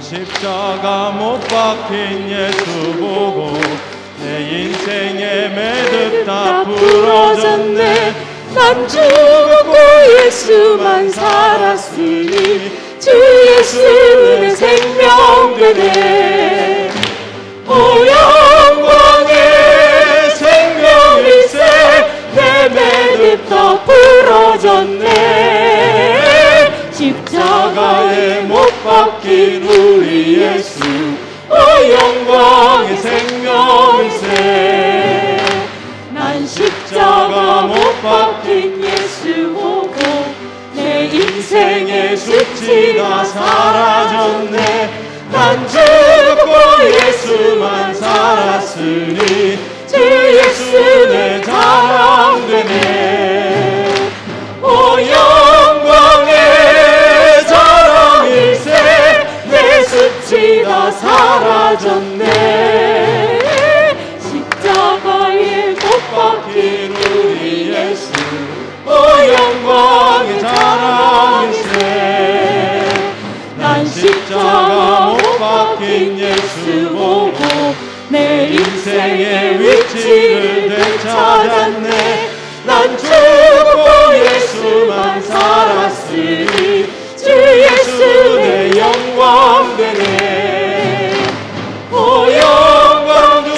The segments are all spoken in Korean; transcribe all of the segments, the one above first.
십자가 못 박힌 예수 보고 내 인생의 매듭 다 부러졌네. 난 죽었고 예수만 살았으니 주 예수 내 생명 되네. 오 영광의 생명일세 내 매듭 다 부러졌네. 십자가에 못 박힌 우리 예수 오 영광의 생명일세. 난 십자가 못 박힌 예수 보고 내 인생의 수치가 사라졌네. 난 죽고 예수만 살았으니 주 예수 내 자랑 되네. 오 영광의 자랑일세 내 수치 다 사라졌네. 십자가에 못 박힌 우리 예수 오 영광의 자랑일세. 난 십자가 못 박힌 예수 보고 내 인생의 위치를 되찾았네. 난 죽고 예수만 살았으니 주 예수 내 영광 되네. 오 영광 중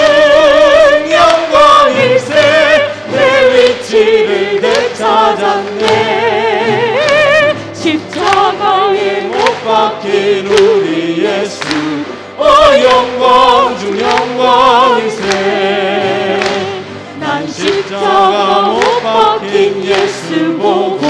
영광일세 내 위치를 되찾았네. 십자가에 못 박힌 우리 예수 오 영광 중 영광일세. 난 십자가 못 박힌 예수 보고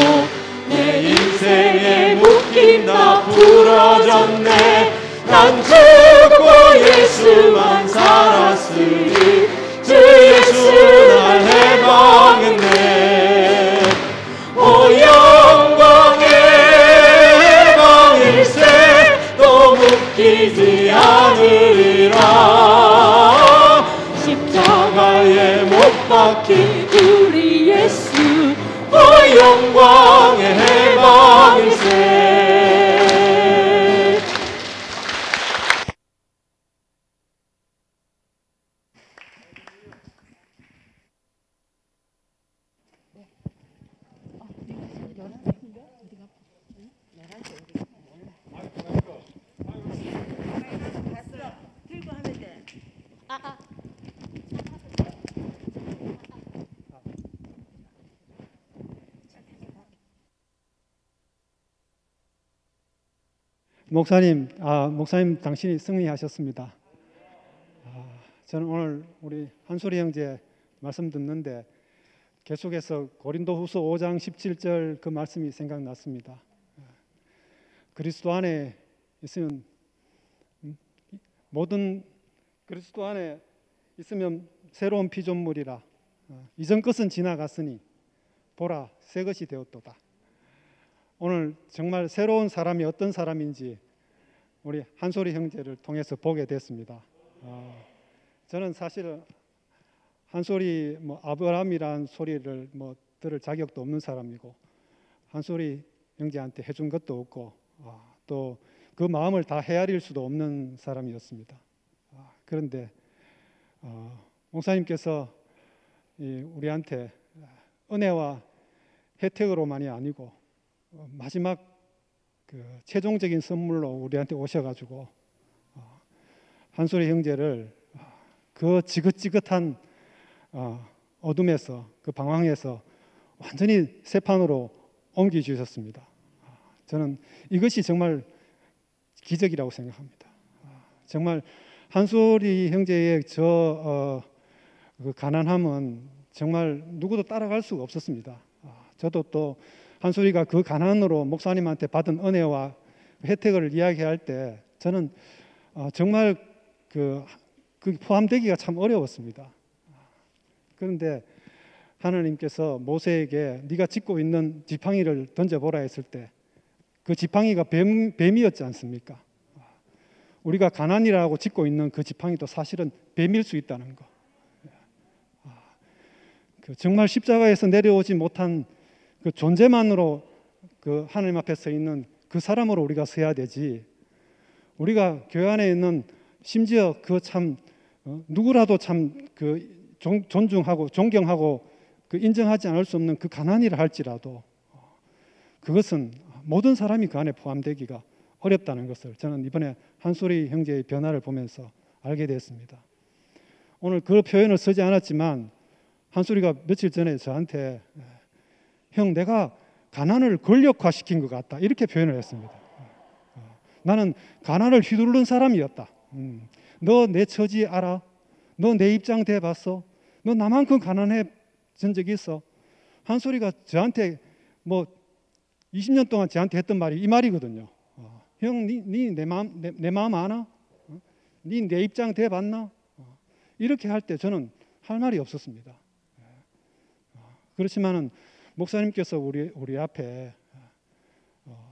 내 인생의 묶임 다 부러졌네. 난 죽고 예수만 살았으니 주 예수 날 해방했네. 오 영광의 해방일세 또 묶이지 않으리라. 십자가에 못 박힌 우리 예수 오 영광의 해방일세. 목사님 당신이 승리하셨습니다. 저는 오늘 우리 한솔이 형제 말씀 듣는데 계속해서 고린도후서 5장 17절 그 말씀이 생각났습니다. 그리스도 안에 있으면 모든 그리스도 안에 있으면 새로운 피조물이라. 이전 것은 지나갔으니 보라 새 것이 되었도다. 오늘 정말 새로운 사람이 어떤 사람인지 우리 한솔이 형제를 통해서 보게 됐습니다. 저는 사실 한솔이 아브라함이라는 소리를 들을 자격도 없는 사람이고 한솔이 형제한테 해준 것도 없고 또 그 마음을 다 헤아릴 수도 없는 사람이었습니다. 그런데 목사님께서 우리한테 은혜와 혜택으로만이 아니고 마지막 그 최종적인 선물로 우리한테 오셔가지고 한솔이 형제를 그 지긋지긋한 어둠에서 그 방황에서 완전히 새 판으로 옮겨주셨습니다. 저는 이것이 정말 기적이라고 생각합니다. 정말 한솔이 형제의 그 가난함은 정말 누구도 따라갈 수가 없었습니다. 저도 또 한솔이가 그 가난으로 목사님한테 받은 은혜와 혜택을 이야기할 때 저는 정말 그 포함되기가 참 어려웠습니다. 그런데 하나님께서 모세에게 네가 짚고 있는 지팡이를 던져보라 했을 때 그 지팡이가 뱀이었지 않습니까? 우리가 가난이라고 짚고 있는 그 지팡이도 사실은 뱀일 수 있다는 거. 정말 십자가에서 내려오지 못한 그 존재만으로 그 하나님 앞에 서 있는 그 사람으로 우리가 서야 되지, 우리가 교회 안에 있는 심지어 그 참 누구라도 참 그 존중하고 존경하고 그 인정하지 않을 수 없는 그 가난이라 할지라도 그것은 모든 사람이 그 안에 포함되기가 어렵다는 것을 저는 이번에 한소리 형제의 변화를 보면서 알게 됐습니다. 오늘 그 표현을 쓰지 않았지만 한소리가 며칠 전에 저한테 형 내가 가난을 권력화시킨 것 같다 이렇게 표현을 했습니다. 나는 가난을 휘두르는 사람이었다. 너 내 처지 알아? 너 내 입장 돼봤어? 너 나만큼 가난해진 적이 있어? 한소리가 저한테 뭐 20년 동안 저한테 했던 말이 이 말이거든요. 형, 니 내 마음 아나? 니 내 입장 돼봤나? 이렇게 할 때 저는 할 말이 없었습니다. 그렇지만은 목사님께서 우리 앞에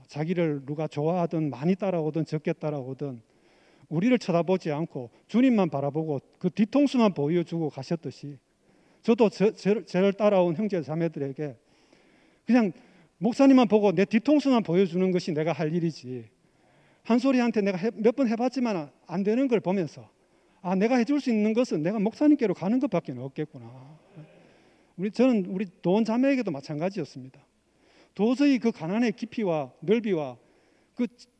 자기를 누가 좋아하든 많이 따라오든 적게 따라오든 우리를 쳐다보지 않고 주님만 바라보고 그 뒤통수만 보여주고 가셨듯이 저도 저를 따라온 형제 자매들에게 그냥 목사님만 보고 내 뒤통수만 보여주는 것이 내가 할 일이지 한소리한테 내가 몇 번 해봤지만 안 되는 걸 보면서 내가 해줄 수 있는 것은 내가 목사님께로 가는 것밖에 없겠구나. 저는 우리 도원 자매에게도 마찬가지였습니다. 도저히 그 가난의 깊이와 넓이와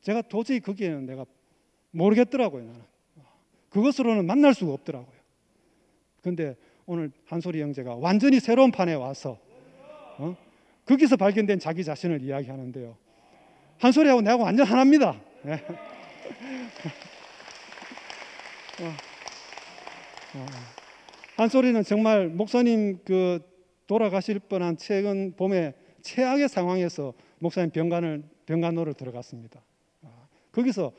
제가 도저히 거기에는 내가 모르겠더라고요. 나는 그것으로는 만날 수가 없더라고요. 그런데 오늘 한소리 형제가 완전히 새로운 판에 와서 거기서 발견된 자기 자신을 이야기하는데요. 한소리하고 내하고 완전 하나입니다. 한소리는 정말 목사님 그 돌아가실 뻔한 최근 봄에 최악의 상황에서 목사님 병간호를 들어갔습니다. 거기서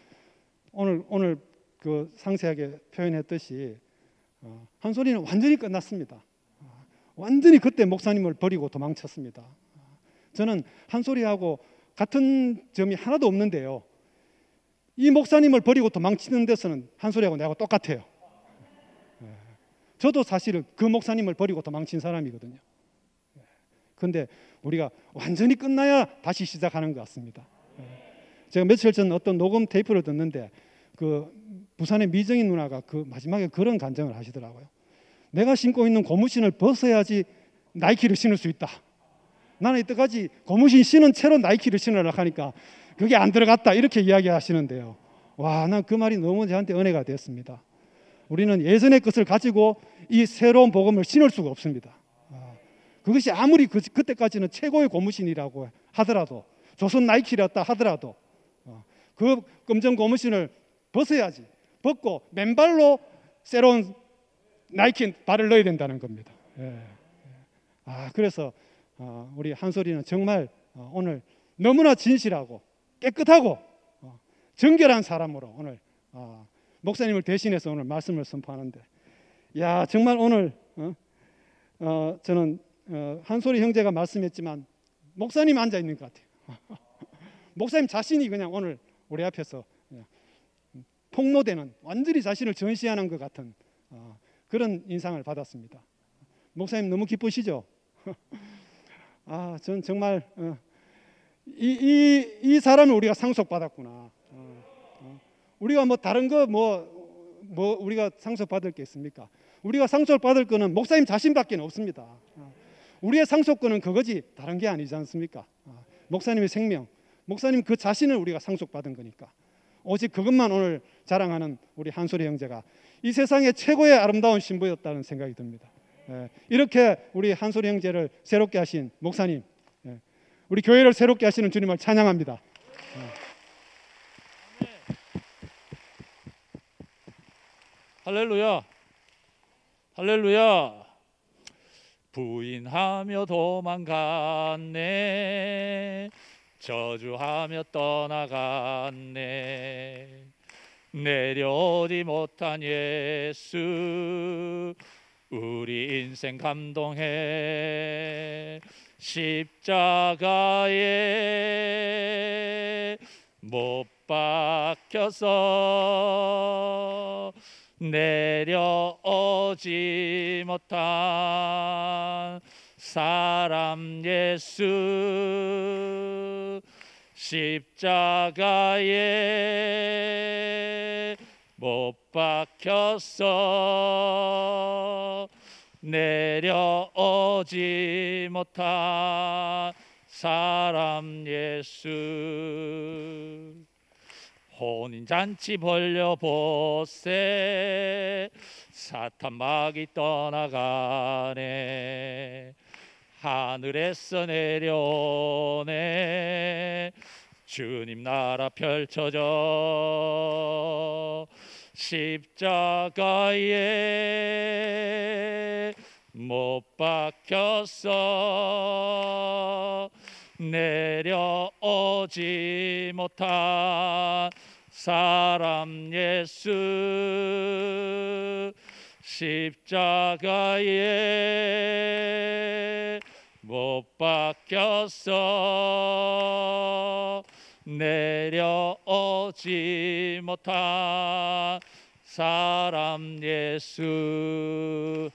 오늘 그 상세하게 표현했듯이 한소리는 완전히 끝났습니다. 완전히 그때 목사님을 버리고 도망쳤습니다. 저는 한소리하고 같은 점이 하나도 없는데요. 이 목사님을 버리고 도망치는 데서는 한소리하고 내하고 똑같아요. 저도 사실은 그 목사님을 버리고 도망친 사람이거든요. 그런데 우리가 완전히 끝나야 다시 시작하는 것 같습니다. 제가 며칠 전 어떤 녹음 테이프를 듣는데 그 부산의 미정인 누나가 그 마지막에 그런 간증을 하시더라고요. 내가 신고 있는 고무신을 벗어야지 나이키를 신을 수 있다. 나는 이때까지 고무신 신은 채로 나이키를 신으려고 하니까 그게 안 들어갔다 이렇게 이야기하시는데요. 와, 난 그 말이 너무 저한테 은혜가 됐습니다. 우리는 예전의 것을 가지고 이 새로운 복음을 신을 수가 없습니다. 그것이 아무리 그때까지는 최고의 고무신이라고 하더라도 조선 나이키였다 하더라도 그 검정 고무신을 벗어야지 벗고 맨발로 새로운 나이키 발을 넣어야 된다는 겁니다. 그래서 우리 한소리는 정말 오늘 너무나 진실하고 깨끗하고 정결한 사람으로 오늘 목사님을 대신해서 오늘 말씀을 선포하는데 정말 오늘 저는 한소리 형제가 말씀했지만 목사님 앉아 있는 것 같아요. 목사님 자신이 그냥 오늘 우리 앞에서 폭로되는 완전히 자신을 전시하는 것 같은 그런 인상을 받았습니다. 목사님 너무 기쁘시죠? 전 정말 이 사람을 우리가 상속받았구나. 우리가 뭐 다른 거 우리가 상속받을 게 있습니까? 우리가 상속받을 거는 목사님 자신밖에 없습니다. 우리의 상속권은 그거지 다른 게 아니지 않습니까? 목사님의 생명, 목사님 그 자신을 우리가 상속받은 거니까 오직 그것만 오늘 자랑하는 우리 한소리 형제가 이 세상의 최고의 아름다운 신부였다는 생각이 듭니다. 이렇게 우리 한소리 형제를 새롭게 하신 목사님, 우리 교회를 새롭게 하시는 주님을 찬양합니다. 할렐루야, 할렐루야. 부인하며 도망갔네, 저주하며 떠나갔네. 내려오지 못한 예수, 우리 인생 감동해. 십자가에 못 박혀서 내려오지 못한 사람 예수, 십자가에 못 박혀서 내려오지 못한 사람 예수. 혼인잔치 벌려보세 사탄 마귀 떠나가네. 하늘에서 내려오네. 주님 나라 펼쳐져. 십자가에 못 박혀서 내려오지 못한 사람 예수. 십자가에 못 박혀서 내려오지 못한 사람 예수.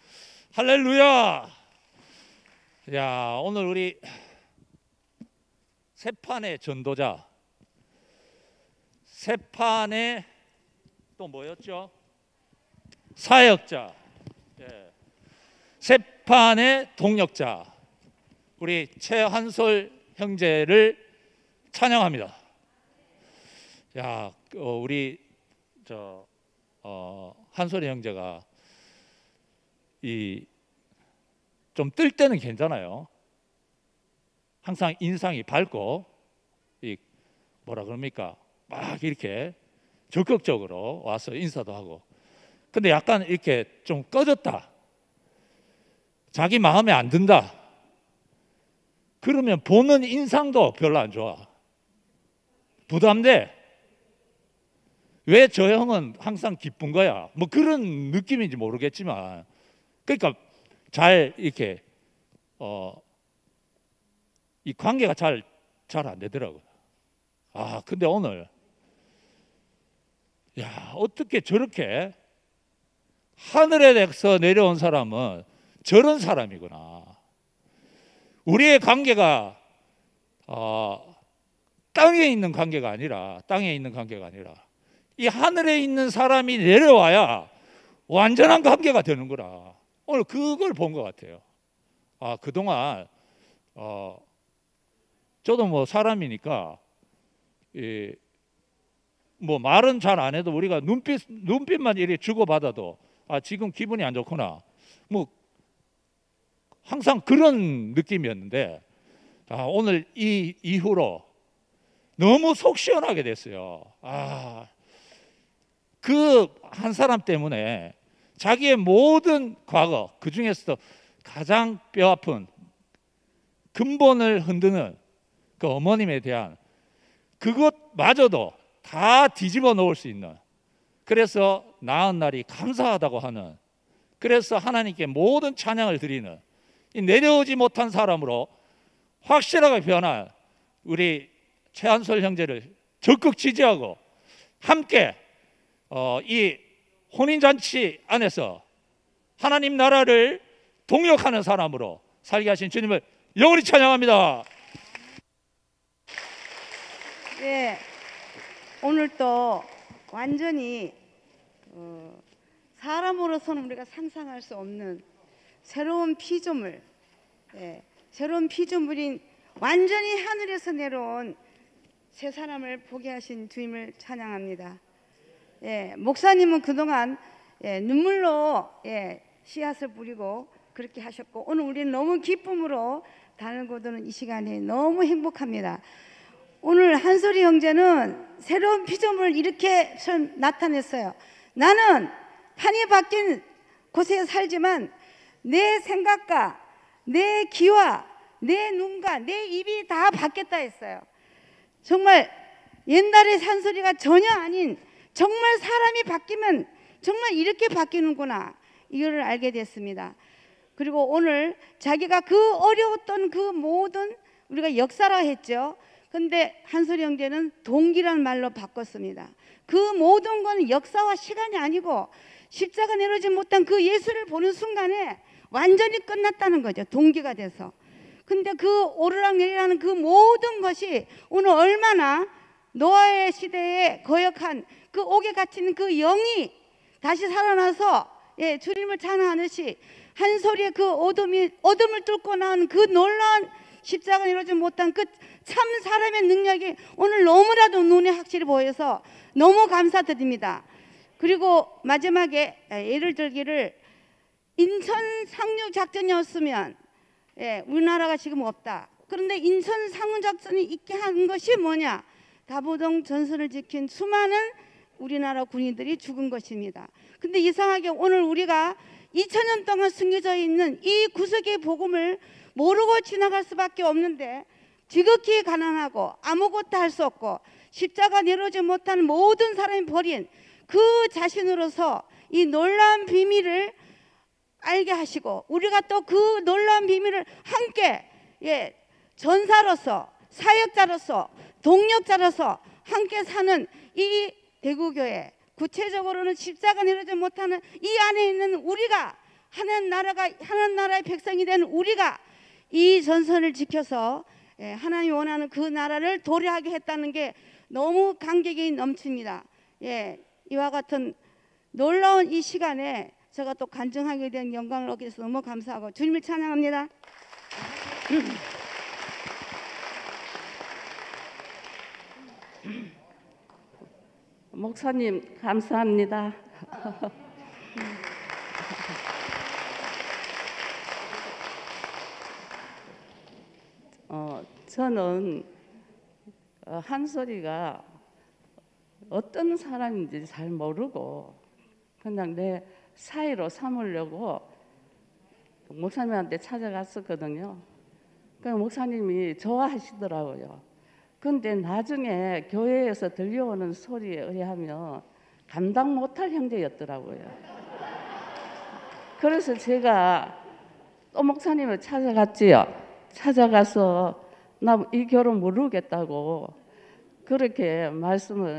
할렐루야. 야, 오늘 우리 세판의 전도자, 세판의 또 뭐였죠? 사역자, 세판의 동역자, 우리 최한솔 형제를 찬양합니다. 야, 우리 한솔이 형제가 좀 뜰 때는 괜찮아요. 항상 인상이 밝고 뭐라 그럽니까? 막 이렇게 적극적으로 와서 인사도 하고. 근데 약간 이렇게 좀 꺼졌다, 자기 마음에 안 든다, 그러면 보는 인상도 별로 안 좋아. 부담돼. 왜 저 형은 항상 기쁜 거야? 뭐 그런 느낌인지 모르겠지만, 그러니까 잘 이렇게 이 관계가 잘 안 되더라고요. 근데 오늘 어떻게 저렇게 하늘에서 내려온 사람은 저런 사람이구나. 우리의 관계가 땅에 있는 관계가 아니라 이 하늘에 있는 사람이 내려와야 완전한 관계가 되는구나. 오늘 그걸 본 것 같아요. 그동안 저도 뭐 사람이니까 뭐 말은 잘 안 해도 우리가 눈빛만 이렇게 주고받아도 지금 기분이 안 좋구나, 뭐 항상 그런 느낌이었는데, 오늘 이 이후로 너무 속 시원하게 됐어요. 그 한 사람 때문에 자기의 모든 과거, 그 중에서도 가장 뼈아픈 근본을 흔드는 그 어머님에 대한 그것마저도 다 뒤집어 놓을 수 있는, 그래서 나은 날이 감사하다고 하는, 그래서 하나님께 모든 찬양을 드리는 이 내려오지 못한 사람으로 확실하게 변한 우리 최한솔 형제를 적극 지지하고 함께 이 혼인잔치 안에서 하나님 나라를 동역하는 사람으로 살게 하신 주님을 영원히 찬양합니다. 네, 오늘 또 완전히 사람으로서는 우리가 상상할 수 없는 새로운 피조물, 새로운 피조물인 완전히 하늘에서 내려온 새 사람을 보게 하신 주님을 찬양합니다. 목사님은 그동안 눈물로 씨앗을 뿌리고 그렇게 하셨고, 오늘 우리는 너무 기쁨으로 나누고 도는 이 시간이 너무 행복합니다. 오늘 한솔이 형제는 새로운 피조물을 이렇게 나타냈어요. 나는 판이 바뀐 곳에 살지만 내 생각과 내 귀와 내 눈과 내 입이 다 바뀌었다 했어요. 정말 옛날의 한솔이가 전혀 아닌, 정말 사람이 바뀌면 정말 이렇게 바뀌는구나, 이거를 알게 됐습니다. 그리고 오늘 자기가 그 어려웠던 그 모든, 우리가 역사라 했죠. 근데 한솔이 형제는 동기란 말로 바꿨습니다. 그 모든 건 역사와 시간이 아니고 십자가 내려오지 못한 그 예수를 보는 순간에 완전히 끝났다는 거죠. 동기가 돼서. 근데 그 오르락내리라는 그 모든 것이 오늘 얼마나 노아의 시대에 거역한 그 옥에 갇힌 그 영이 다시 살아나서 주님을 찬양하듯이 한 소리에 그 어둠을 뚫고 나온 그 놀라운 십자가 이루지 못한 그 참 사람의 능력이 오늘 너무나도 눈에 확실히 보여서 너무 감사드립니다. 그리고 마지막에 예를 들기를 인천 상륙 작전이었으면 우리나라가 지금 없다. 그런데 인천 상륙 작전이 있게 한 것이 뭐냐? 다보동 전선을 지킨 수많은 우리나라 군인들이 죽은 것입니다. 근데 이상하게 오늘 우리가 2000년 동안 숨겨져 있는 이 구속의 복음을 모르고 지나갈 수밖에 없는데 지극히 가난하고 아무것도 할 수 없고 십자가 내려오지 못한 모든 사람이 버린 그 자신으로서 이 놀라운 비밀을 알게 하시고 우리가 또 그 놀라운 비밀을 함께 전사로서 사역자로서 동력자로서 함께 사는 이 대구교회, 구체적으로는 십자가 내려오지 못하는 이 안에 있는 우리가 하나님 나라의 백성이 된 우리가 이 전선을 지켜서 하나님이 원하는 그 나라를 도래하게 했다는 게 너무 감격이 넘칩니다. 이와 같은 놀라운 이 시간에 제가 또 간증하게 된 영광을 얻게 돼서 너무 감사하고 주님을 찬양합니다. 목사님 감사합니다. 저는 한솔이가 어떤 사람인지 잘 모르고 그냥 내 사이로 삼으려고 목사님한테 찾아갔었거든요. 그 목사님이 좋아하시더라고요. 근데 나중에 교회에서 들려오는 소리에 의하면 감당 못할 형제였더라고요. 그래서 제가 또 목사님을 찾아갔지요. 찾아가서 나 이 결혼 모르겠다고 그렇게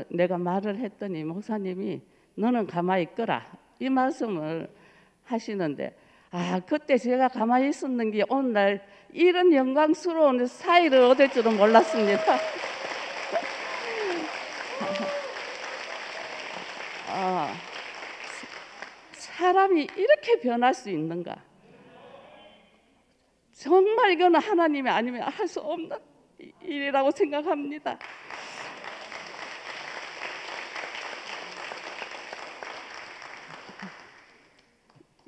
내가 말을 했더니 목사님이 너는 가만히 있거라 이 말씀을 하시는데 그때 제가 가만히 있었는 게 오늘날 이런 영광스러운 사이를 얻을 줄은 몰랐습니다. 사람이 이렇게 변할 수 있는가? 정말 이거는 하나님이 아니면 할 수 없는 일이라고 생각합니다.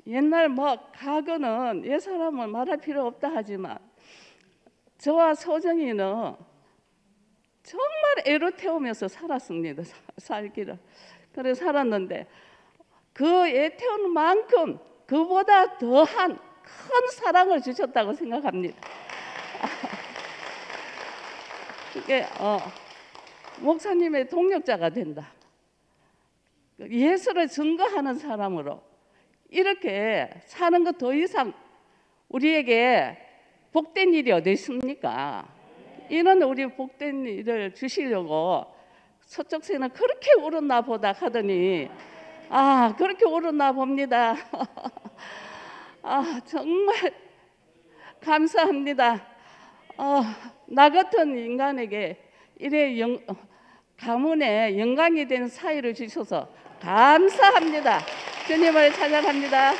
옛날 과거는 옛 사람은 말할 필요 없다 하지만 저와 소정이는 정말 애로 태우면서 살았습니다. 살기를. 그래서 살았는데 그 애 태우는 만큼 그보다 더한 큰 사랑을 주셨다고 생각합니다. 그게 목사님의 동력자가 된다. 예수를 증거하는 사람으로 이렇게 사는 것 더 이상 우리에게 복된 일이 어디 있습니까? 이런 우리 복된 일을 주시려고 서쪽 새는 그렇게 오르나 보다 하더니 그렇게 오르나 봅니다. 정말 감사합니다. 나 같은 인간에게 이래 가문에 영광이 된 사이를 주셔서 감사합니다. 주님을 찬양합니다.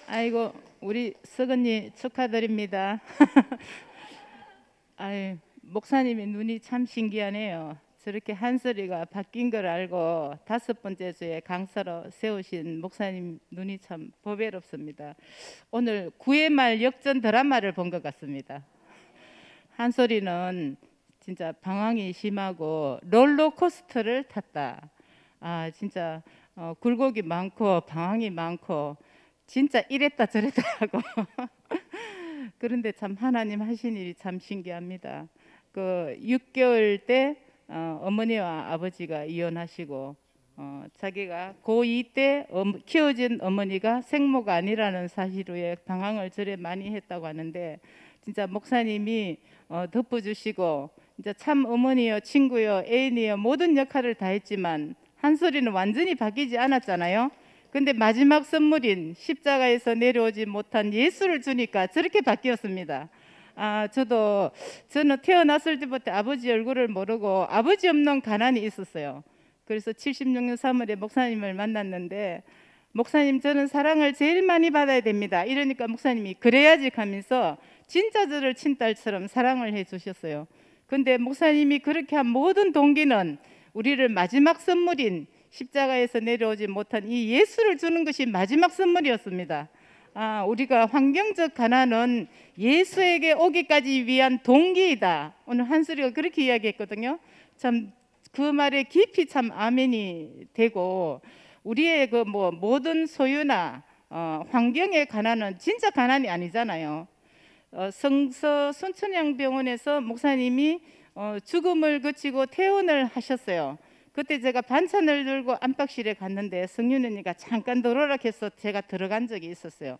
아이고 우리 서건님 축하드립니다. 목사님의 눈이 참 신기하네요. 저렇게 한소리가 바뀐 걸 알고 5번째 주에 강사로 세우신 목사님 눈이 참 보배롭습니다. 오늘 9회 말 역전 드라마를 본 것 같습니다. 한소리는 진짜 방황이 심하고 롤러코스터를 탔다. 진짜 굴곡이 많고 방황이 많고 진짜 이랬다 저랬다 하고 그런데 참 하나님 하신 일이 참 신기합니다. 그 6개월 때 어머니와 아버지가 이혼하시고 자기가 고2 때 키워진 어머니가 생모가 아니라는 사실 후에 방황을 저래 많이 했다고 하는데 진짜 목사님이 덮어주시고 진짜 참 어머니요 친구요 애인이요 모든 역할을 다 했지만 한소리는 완전히 바뀌지 않았잖아요. 근데 마지막 선물인 십자가에서 내려오지 못한 예수를 주니까 저렇게 바뀌었습니다. 저는 태어났을 때부터 아버지 얼굴을 모르고 아버지 없는 가난이 있었어요. 그래서 76년 3월에 목사님을 만났는데, 목사님 저는 사랑을 제일 많이 받아야 됩니다. 이러니까 목사님이 그래야지 하면서 진짜 저를 친딸처럼 사랑을 해 주셨어요. 근데 목사님이 그렇게 한 모든 동기는 우리를 마지막 선물인 십자가에서 내려오지 못한 이 예수를 주는 것이 마지막 선물이었습니다. 우리가 환경적 가난은 예수에게 오기까지 위한 동기이다. 오늘 한소리가 그렇게 이야기했거든요. 참 그 말에 깊이 참 아멘이 되고, 우리의 그 모든 소유나 환경의 가난은 진짜 가난이 아니잖아요. 성서 순천향병원에서 목사님이 죽음을 거치고 퇴원을 하셨어요. 그때 제가 반찬을 들고 안팎실에 갔는데 성윤 언니가 잠깐 들어오라 해서 제가 들어간 적이 있었어요.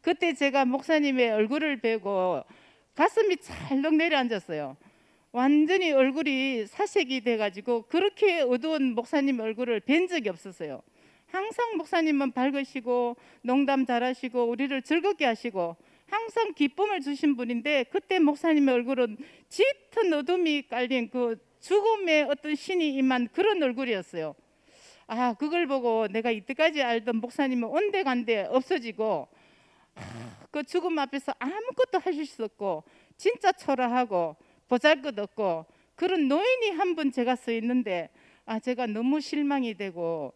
그때 제가 목사님의 얼굴을 뵈고 가슴이 찰떡 내려앉았어요. 완전히 얼굴이 사색이 돼가지고 그렇게 어두운 목사님 얼굴을 뵌 적이 없었어요. 항상 목사님은 밝으시고 농담 잘하시고 우리를 즐겁게 하시고 항상 기쁨을 주신 분인데, 그때 목사님의 얼굴은 짙은 어둠이 깔린 그 죽음의 어떤 신이 임한 그런 얼굴이었어요. 그걸 보고 내가 이때까지 알던 목사님은 온데간데 없어지고, 그 죽음 앞에서 아무것도 하실 수 없고 진짜 초라하고 보잘것없고 그런 노인이 한 분 제가 서 있는데, 제가 너무 실망이 되고,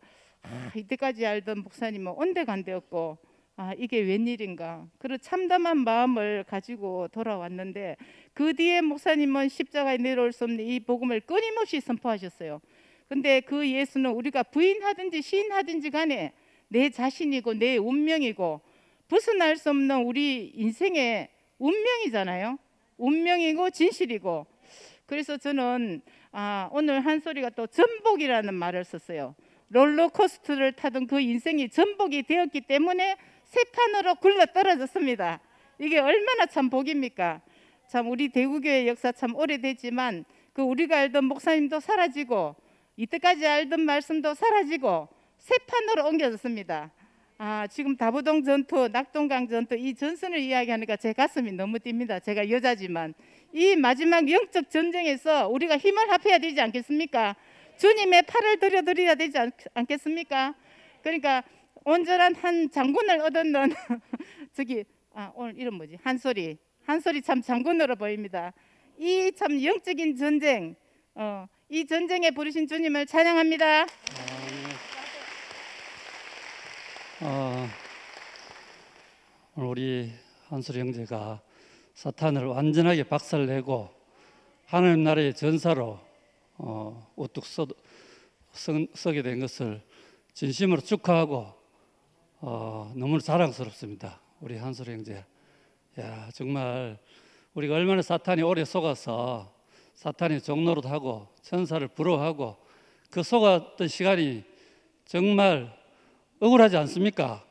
이때까지 알던 목사님은 온데간데 없고 이게 웬일인가, 그런 참담한 마음을 가지고 돌아왔는데, 그 뒤에 목사님은 십자가에 내려올 수 없는 이 복음을 끊임없이 선포하셨어요. 근데 그 예수는 우리가 부인하든지 시인하든지 간에 내 자신이고 내 운명이고 벗어날 수 없는 우리 인생의 운명이잖아요. 운명이고 진실이고. 그래서 저는 오늘 한소리가 또 전복이라는 말을 썼어요. 롤러코스터를 타던 그 인생이 전복이 되었기 때문에 새 판으로 굴러 떨어졌습니다. 이게 얼마나 참 복입니까? 참 우리 대구교회 역사 참 오래됐지만 그 우리가 알던 목사님도 사라지고 이때까지 알던 말씀도 사라지고 새 판으로 옮겨졌습니다. 지금 다부동 전투, 낙동강 전투 이 전선을 이야기하니까 제 가슴이 너무 뜁니다. 제가 여자지만 이 마지막 영적 전쟁에서 우리가 힘을 합해야 되지 않겠습니까? 주님의 팔을 들여드려야 되지 않겠습니까? 그러니까 온전한 한 장군을 얻었는 오늘 이름 뭐지? 한소리 참 장군으로 보입니다. 이 참 영적인 전쟁, 이 전쟁에 부르신 주님을 찬양합니다. 오늘 우리 한소리 형제가 사탄을 완전하게 박살내고 하나님 나라의 전사로 우뚝 서게 된 것을 진심으로 축하하고 너무 자랑스럽습니다. 우리 한소리 형제, 정말 우리가 얼마나 사탄이 오래 속아서 사탄의 종노릇 하고 천사를 부러워하고 그 속았던 시간이 정말 억울하지 않습니까?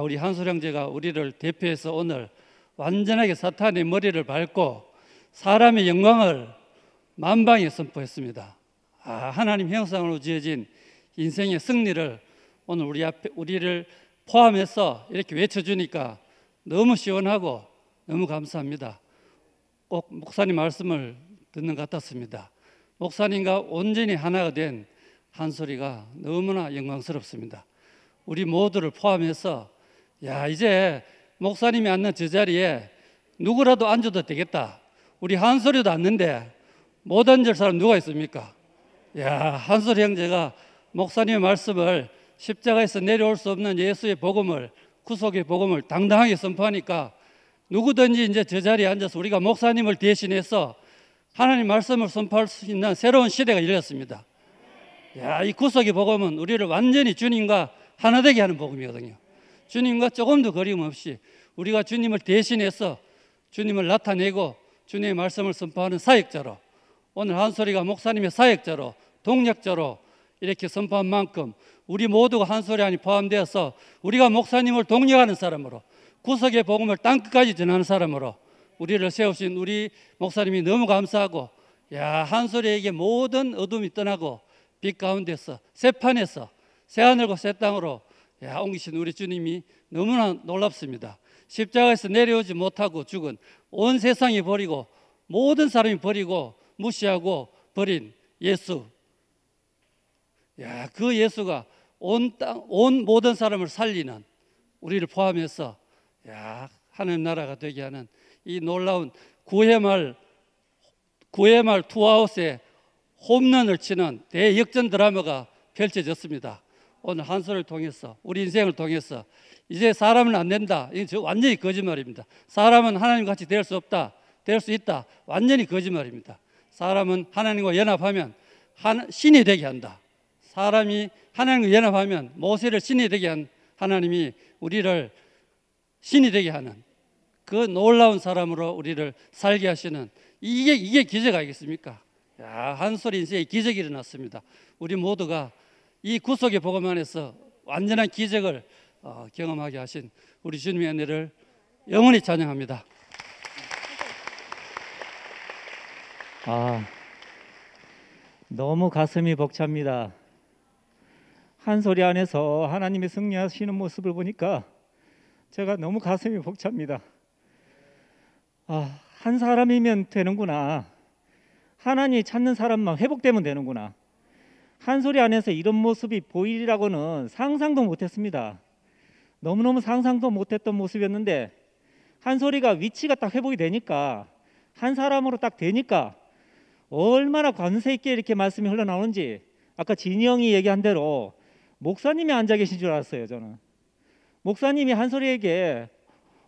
우리 한소리 형제가 우리를 대표해서 오늘 완전하게 사탄의 머리를 밟고 사람의 영광을 만방에 선포했습니다. 하나님 형상으로 지어진 인생의 승리를 오늘 우리를 포함해서 이렇게 외쳐주니까 너무 시원하고 너무 감사합니다. 꼭 목사님 말씀을 듣는 것 같았습니다. 목사님과 온전히 하나가 된 한소리가 너무나 영광스럽습니다. 우리 모두를 포함해서 이제 목사님이 앉는 저 자리에 누구라도 앉아도 되겠다. 우리 한소리도 앉는데 못 앉을 사람 누가 있습니까? 한소리 형제가 목사님의 말씀을 십자가에서 내려올 수 없는 예수의 복음을, 구속의 복음을 당당하게 선포하니까 누구든지 이제 저 자리에 앉아서 우리가 목사님을 대신해서 하나님 말씀을 선포할 수 있는 새로운 시대가 열렸습니다. 이 구속의 복음은 우리를 완전히 주님과 하나 되게 하는 복음이거든요. 주님과 조금도 거림 없이 우리가 주님을 대신해서 주님을 나타내고 주님의 말씀을 선포하는 사역자로, 오늘 한소리가 목사님의 사역자로, 동력자로 이렇게 선포한 만큼 우리 모두가 한소리 안에 포함되어서 우리가 목사님을 동력하는 사람으로, 구속의 복음을 땅끝까지 전하는 사람으로 우리를 세우신 우리 목사님이 너무 감사하고, 한소리에게 모든 어둠이 떠나고 빛 가운데서 새 판에서 새 하늘과 새 땅으로 옮기신 우리 주님이 너무나 놀랍습니다. 십자가에서 내려오지 못하고 죽은 온 세상이 버리고 모든 사람이 버리고 무시하고 버린 예수. 그 예수가 온 모든 사람을 살리는 우리를 포함해서 하나님 나라가 되게 하는 이 놀라운 구회 말 투아웃의 홈런을 치는 대역전 드라마가 펼쳐졌습니다. 오늘 한솔을 통해서 우리 인생을 통해서 이제 사람은 안 된다. 이건 완전히 거짓말입니다. 사람은 하나님같이 될 수 없다. 될 수 있다. 완전히 거짓말입니다. 사람은 하나님과 연합하면 신이 되게 한다. 사람이 하나님과 연합하면 모세를 신이 되게 한 하나님이 우리를 신이 되게 하는 그 놀라운 사람으로 우리를 살게 하시는 이게 기적 아니겠습니까? 한솔 인생의 기적이 일어났습니다. 우리 모두가 이 구속의 복음 안에서 완전한 기적을 경험하게 하신 우리 주님의 은혜를 영원히 찬양합니다. 너무 가슴이 벅찹니다. 한 소리 안에서 하나님이 승리하시는 모습을 보니까 제가 너무 가슴이 벅찹니다. 한 사람이면 되는구나. 하나님 찾는 사람만 회복되면 되는구나. 한 소리 안에서 이런 모습이 보이리라고는 상상도 못했습니다. 너무너무 상상도 못했던 모습이었는데 한 소리가 위치가 딱 회복이 되니까 한 사람으로 딱 되니까 얼마나 관세 있게 이렇게 말씀이 흘러나오는지 아까 진이 형이 얘기한 대로 목사님이 앉아 계신 줄 알았어요. 저는 목사님이 한 소리에게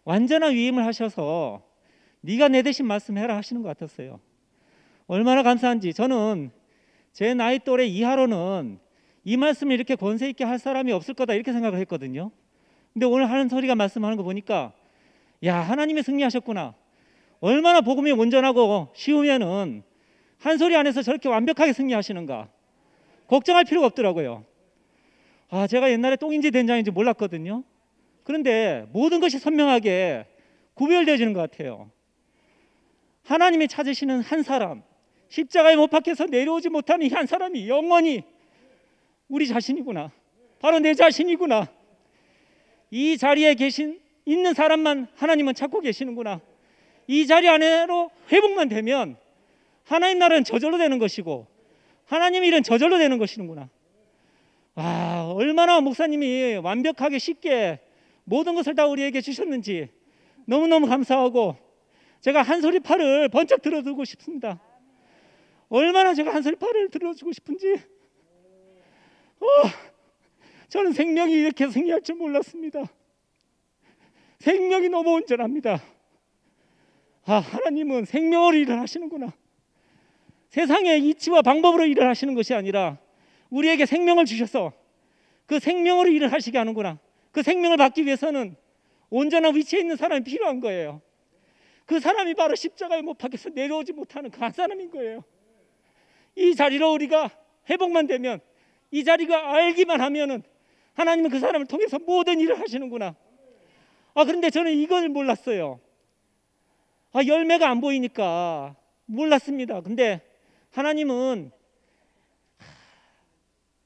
완전한 위임을 하셔서 네가 내 대신 말씀해라 하시는 것 같았어요. 얼마나 감사한지. 저는 제 나이 또래 이하로는 이 말씀을 이렇게 권세 있게 할 사람이 없을 거다 이렇게 생각을 했거든요. 근데 오늘 하는 소리가 말씀하는 거 보니까 하나님이 승리하셨구나. 얼마나 복음이 온전하고 쉬우면은 한 소리 안에서 저렇게 완벽하게 승리하시는가 걱정할 필요가 없더라고요. 제가 옛날에 똥인지 된장인지 몰랐거든요. 그런데 모든 것이 선명하게 구별되어지는 것 같아요. 하나님이 찾으시는 한 사람, 십자가에 못 박혀서 내려오지 못하는 이 한 사람이 영원히 우리 자신이구나. 바로 내 자신이구나. 이 자리에 있는 사람만 하나님은 찾고 계시는구나. 이 자리 안으로 회복만 되면 하나님 나라는 저절로 되는 것이고 하나님 일은 저절로 되는 것이구나. 얼마나 목사님이 완벽하게 쉽게 모든 것을 다 우리에게 주셨는지 너무너무 감사하고 제가 한 소리 팔을 번쩍 들어주고 싶습니다. 얼마나 제가 한 소리 팔을 들어주고 싶은지. 저는 생명이 이렇게 승리할 줄 몰랐습니다. 생명이 너무 온전합니다. 하나님은 생명으로 일을 하시는구나. 세상의 이치와 방법으로 일을 하시는 것이 아니라 우리에게 생명을 주셔서 그 생명으로 일을 하시게 하는구나. 그 생명을 받기 위해서는 온전한 위치에 있는 사람이 필요한 거예요. 그 사람이 바로 십자가에 못 박혀서 내려오지 못하는 그 한 사람인 거예요. 이 자리로 우리가 회복만 되면, 이 자리가 알기만 하면은 하나님은 그 사람을 통해서 모든 일을 하시는구나. 그런데 저는 이걸 몰랐어요. 열매가 안 보이니까 몰랐습니다. 근데 하나님은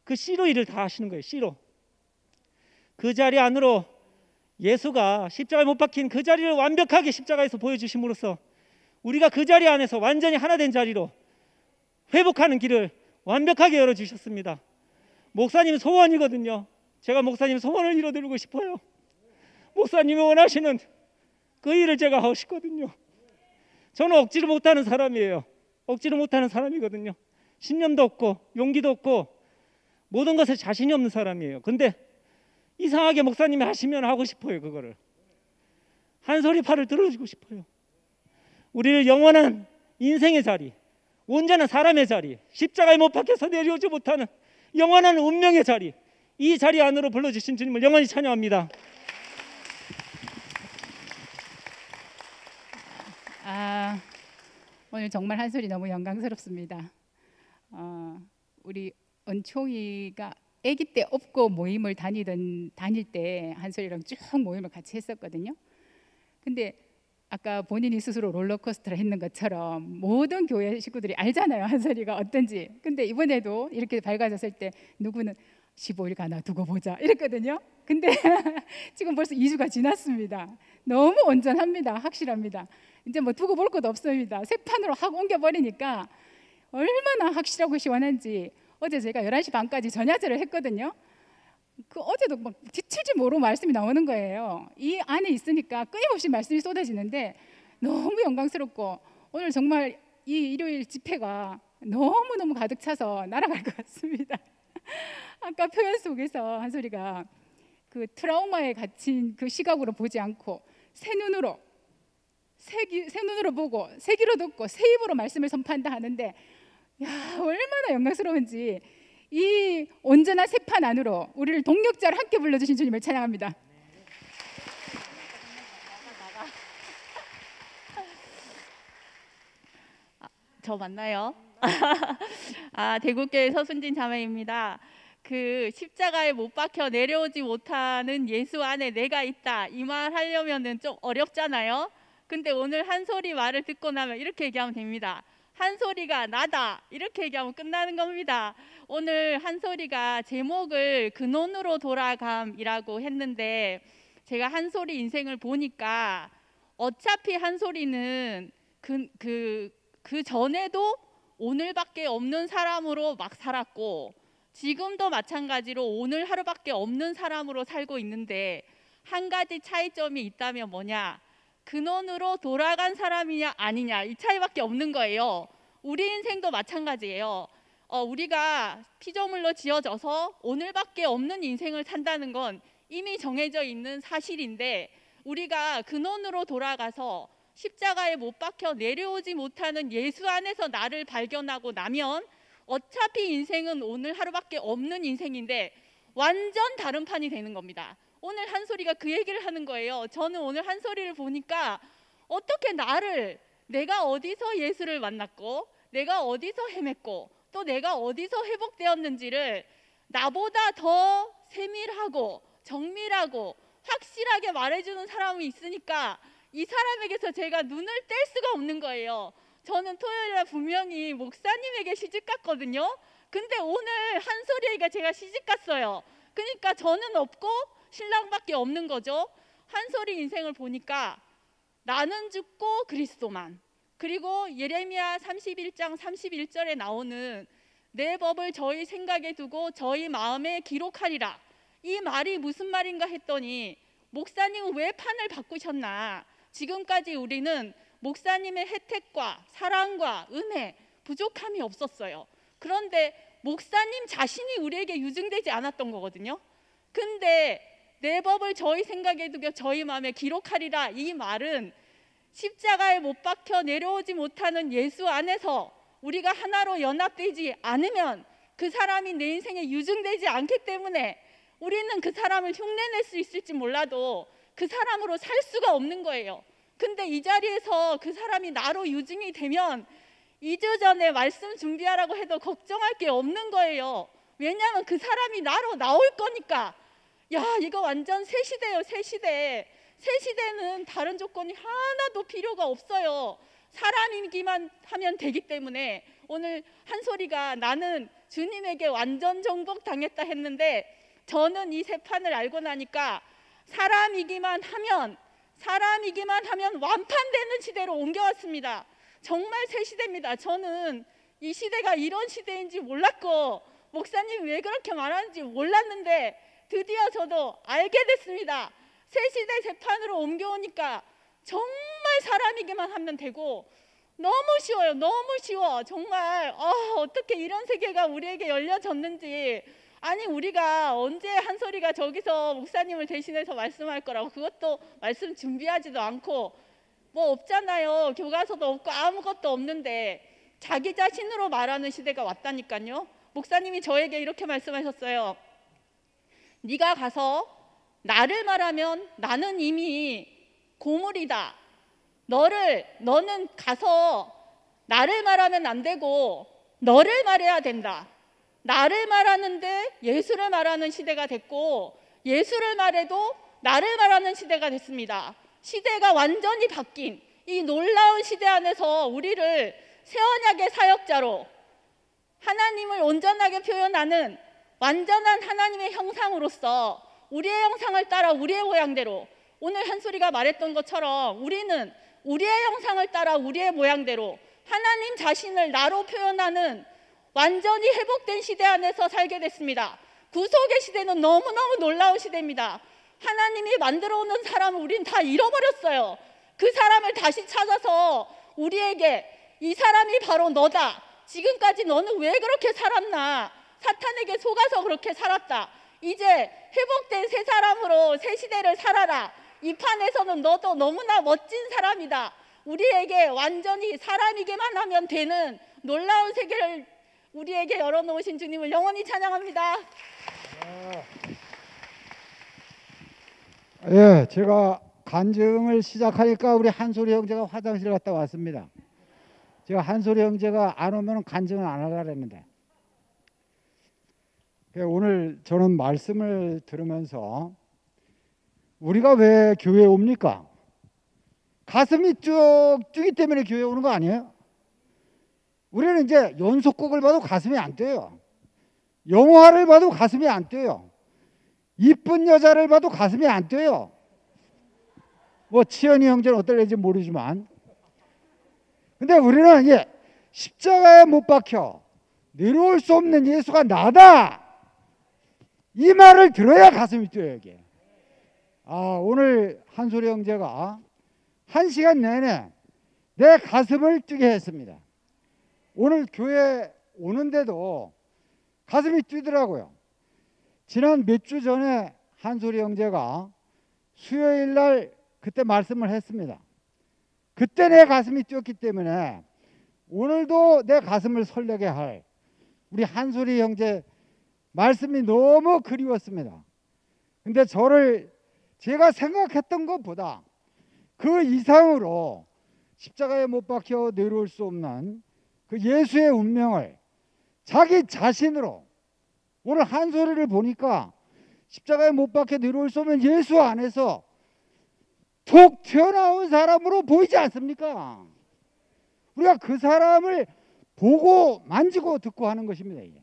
그 씨로 일을 다 하시는 거예요. 씨로. 그 자리 안으로 예수가 십자가에 못 박힌 그 자리를 완벽하게 십자가에서 보여주심으로써 우리가 그 자리 안에서 완전히 하나 된 자리로 회복하는 길을 완벽하게 열어주셨습니다. 목사님 소원이거든요. 제가 목사님 소원을 이뤄드리고 싶어요. 목사님이 원하시는 그 일을 제가 하고 싶거든요. 저는 억지로 못하는 사람이에요. 억지로 못하는 사람이거든요. 신념도 없고 용기도 없고 모든 것에 자신이 없는 사람이에요. 근데 이상하게 목사님이 하시면 하고 싶어요. 그거를 한 소리 팔을 들어주고 싶어요. 우리를 영원한 인생의 자리, 온전한 사람의 자리, 십자가에 못 박혀서 내려오지 못하는 영원한 운명의 자리, 이 자리 안으로 불러주신 주님을 영원히 찬양합니다. 오늘 정말 한 소리 너무 영광스럽습니다. 우리 은총이가 아기 때 업고 모임을 다닐 때 한 소리랑 쭉 모임을 같이 했었거든요. 근데 아까 본인이 스스로 롤러코스터를 했는 것처럼 모든 교회 식구들이 알잖아요, 한솔이가 어떤지. 근데 이번에도 이렇게 밝아졌을 때 누구는 15일 가나 두고 보자 이랬거든요. 근데 지금 벌써 2주가 지났습니다. 너무 온전합니다. 확실합니다. 이제 뭐 두고 볼 것도 없습니다. 새 판으로 확 옮겨버리니까 얼마나 확실하고 시원한지. 어제 제가 11시 반까지 전야제를 했거든요. 그 어제도 막 지칠지 모르고 말씀이 나오는 거예요. 이 안에 있으니까 끊임없이 말씀이 쏟아지는데 너무 영광스럽고, 오늘 정말 이 일요일 집회가 너무너무 가득 차서 날아갈 것 같습니다. 아까 표현 속에서 한솔이가 그 트라우마에 갇힌 그 시각으로 보지 않고 새 눈으로 보고 새 귀로 듣고 새 입으로 말씀을 선포한다 하는데, 야, 얼마나 영광스러운지. 이 온전한 새판 안으로 우리를 동력자로 함께 불러주신 주님을 찬양합니다. 저 맞나요? 대구교회 서순진 자매입니다. 그 십자가에 못 박혀 내려오지 못하는 예수 안에 내가 있다, 이 말 하려면은 좀 어렵잖아요. 근데 오늘 한솔이 말을 듣고 나면 이렇게 얘기하면 됩니다. 한솔이가 나다, 이렇게 얘기하면 끝나는 겁니다. 오늘 한솔이가 제목을 근원으로 돌아감이라고 했는데, 제가 한솔이 인생을 보니까 어차피 한솔이는 그 전에도 오늘밖에 없는 사람으로 막 살았고, 지금도 마찬가지로 오늘 하루밖에 없는 사람으로 살고 있는데, 한 가지 차이점이 있다면 뭐냐? 근원으로 돌아간 사람이냐 아니냐, 이 차이밖에 없는 거예요. 우리 인생도 마찬가지예요. 우리가 피조물로 지어져서 오늘밖에 없는 인생을 산다는 건 이미 정해져 있는 사실인데, 우리가 근원으로 돌아가서 십자가에 못 박혀 내려오지 못하는 예수 안에서 나를 발견하고 나면 어차피 인생은 오늘 하루밖에 없는 인생인데 완전 다른 판이 되는 겁니다. 오늘 한솔이가 그 얘기를 하는 거예요. 저는 오늘 한솔이를 보니까 어떻게 내가 어디서 예수를 만났고, 내가 어디서 헤맸고, 또 내가 어디서 회복되었는지를 나보다 더 세밀하고 정밀하고 확실하게 말해주는 사람이 있으니까 이 사람에게서 제가 눈을 뗄 수가 없는 거예요. 저는 토요일날 분명히 목사님에게 시집갔거든요. 근데 오늘 한솔이가 제가 시집갔어요. 그러니까 저는 없고 신랑밖에 없는 거죠. 한솔이 인생을 보니까 나는 죽고 그리스도만, 그리고 예레미야 31장 31절에 나오는 내 법을 저희 생각에 두고 저희 마음에 기록하리라, 이 말이 무슨 말인가 했더니, 목사님은 왜 판을 바꾸셨나? 지금까지 우리는 목사님의 혜택과 사랑과 은혜, 부족함이 없었어요. 그런데 목사님 자신이 우리에게 유증되지 않았던 거거든요. 근데 내 법을 저희 생각에 두고 저희 마음에 기록하리라, 이 말은 십자가에 못 박혀 내려오지 못하는 예수 안에서 우리가 하나로 연합되지 않으면 그 사람이 내 인생에 유증되지 않기 때문에 우리는 그 사람을 흉내낼 수 있을지 몰라도 그 사람으로 살 수가 없는 거예요. 근데 이 자리에서 그 사람이 나로 유증이 되면 2주 전에 말씀 준비하라고 해도 걱정할 게 없는 거예요. 왜냐하면 그 사람이 나로 나올 거니까. 야, 이거 완전 새 시대예요. 새 시대. 새 시대는 다른 조건이 하나도 필요가 없어요. 사람이기만 하면 되기 때문에 오늘 한솔이가 나는 주님에게 완전 정복 당했다 했는데, 저는 이 새 판을 알고 나니까 사람이기만 하면 완판되는 시대로 옮겨왔습니다. 정말 새 시대입니다. 저는 이 시대가 이런 시대인지 몰랐고 목사님이 왜 그렇게 말하는지 몰랐는데 드디어 저도 알게 됐습니다. 새 시대 새 판으로 옮겨오니까 정말 사람이기만 하면 되고, 너무 쉬워요. 너무 쉬워. 정말 어떻게 이런 세계가 우리에게 열려졌는지. 아니, 우리가 언제 한솔이가 저기서 목사님을 대신해서 말씀할 거라고, 그것도 말씀 준비하지도 않고 뭐 없잖아요. 교과서도 없고 아무것도 없는데 자기 자신으로 말하는 시대가 왔다니까요. 목사님이 저에게 이렇게 말씀하셨어요. 네가 가서 나를 말하면 나는 이미 고물이다. 너는 가서 나를 말하면 안 되고 너를 말해야 된다. 나를 말하는데 예수를 말하는 시대가 됐고, 예수를 말해도 나를 말하는 시대가 됐습니다. 시대가 완전히 바뀐 이 놀라운 시대 안에서 우리를 새 언약의 사역자로 하나님을 온전하게 표현하는 완전한 하나님의 형상으로서 우리의 형상을 따라 우리의 모양대로, 오늘 한소리가 말했던 것처럼 우리는 우리의 형상을 따라 우리의 모양대로 하나님 자신을 나로 표현하는 완전히 회복된 시대 안에서 살게 됐습니다. 구속의 시대는 너무너무 놀라운 시대입니다. 하나님이 만들어 오는 사람을 우린 다 잃어버렸어요. 그 사람을 다시 찾아서 우리에게 이 사람이 바로 너다. 지금까지 너는 왜 그렇게 살았나? 사탄에게 속아서 그렇게 살았다. 이제 회복된 새 사람으로 새 시대를 살아라. 이 판에서는 너도 너무나 멋진 사람이다. 우리에게 완전히 사람이게만 하면 되는 놀라운 세계를 우리에게 열어놓으신 주님을 영원히 찬양합니다. 예, 제가 간증을 시작하니까 우리 한소리 형제가 화장실 갔다 왔습니다. 제가 한소리 형제가 안 오면 간증을 안 하려고 했는데, 오늘 저는 말씀을 들으면서 우리가 왜 교회에 옵니까? 가슴이 쭉 뛰기 때문에 교회에 오는 거 아니에요? 우리는 이제 연속곡을 봐도 가슴이 안 뛰어요. 영화를 봐도 가슴이 안 뛰어요. 이쁜 여자를 봐도 가슴이 안 뛰어요. 뭐 치현이 형제는 어떨지 모르지만, 근데 우리는 이게 십자가에 못 박혀 내려올 수 없는 예수가 나다, 이 말을 들어야 가슴이 뛰어요. 이게. 오늘 한소리 형제가 1시간 내내 내 가슴을 뛰게 했습니다. 오늘 교회 오는데도 가슴이 뛰더라고요. 지난 몇 주 전에 한소리 형제가 수요일 날 그때 말씀을 했습니다. 그때 내 가슴이 뛰었기 때문에 오늘도 내 가슴을 설레게 할 우리 한소리 형제 말씀이 너무 그리웠습니다. 근데 제가 생각했던 것보다 그 이상으로 십자가에 못 박혀 내려올 수 없는 그 예수의 운명을 자기 자신으로, 오늘 한소리를 보니까 십자가에 못 박혀 내려올 수 없는 예수 안에서 툭 튀어나온 사람으로 보이지 않습니까? 우리가 그 사람을 보고 만지고 듣고 하는 것입니다. 이게.